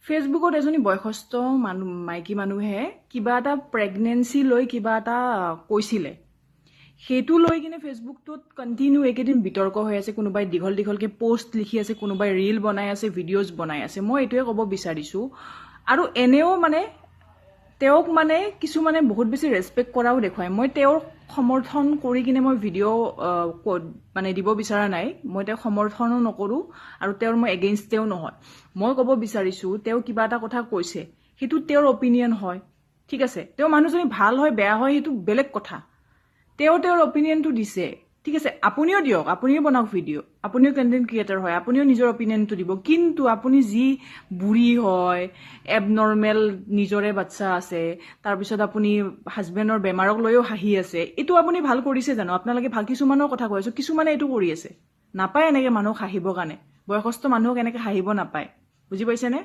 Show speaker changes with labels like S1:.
S1: ফেচবুকত এজনী বয়সস্থ মাইকী মানুহে কিবা এটা প্ৰেগনেঞ্চি লৈ কিবা এটা কৈছিলে সেইটো লৈ কিনে ফেচবুকটোত কণ্টিনিউ এইকেইদিন বিতৰ্ক হৈ আছে কোনোবাই দীঘল দীঘলকৈ পোষ্ট লিখি আছে কোনোবাই ৰীল বনাই আছে ভিডিঅ'জ বনাই আছে মই এইটোৱে ক'ব বিচাৰিছোঁ আৰু এনেও মানে তেওঁক মানে কিছুমানে বহুত বেছি ৰেছপেক্ট কৰাও দেখুৱায় মই তেওঁৰ সমৰ্থন কৰি কিনে মই ভিডিঅ' মানে দিব বিচৰা নাই মই তেওঁক সমৰ্থনো নকৰোঁ আৰু তেওঁৰ মই এগেইনষ্টেও নহয় মই ক'ব বিচাৰিছোঁ তেওঁ কিবা এটা কথা কৈছে সেইটো তেওঁৰ অপিনিয়ন হয় ঠিক আছে তেওঁ মানুহজনী ভাল হয় বেয়া হয় সেইটো বেলেগ কথা তেওঁৰ অপিনিয়নটো দিছে ঠিক আছে আপুনিও দিয়ক আপুনিও বনাওক ভিডিঅ' আপুনিও কণ্টেণ্ট ক্ৰিয়েটৰ হয় আপুনিও নিজৰ অপিনিয়নটো দিব কিন্তু আপুনি যি বুঢ়ী হয় এবনৰ্মেল নিজৰে বাচ্চা আছে তাৰপিছত আপুনি হাজবেণ্ডৰ বেমাৰক লৈও হাঁহি আছে এইটো আপুনি ভাল কৰিছে জানো আপোনালোকে ভাল কিছুমানৰ কথা কৈ আছো কিছুমানে এইটো কৰি আছে নাপায় এনেকৈ মানুহক হাঁহিবৰ কাৰণে বয়সস্থ মানুহক এনেকৈ হাঁহিব নাপায় বুজি পাইছেনে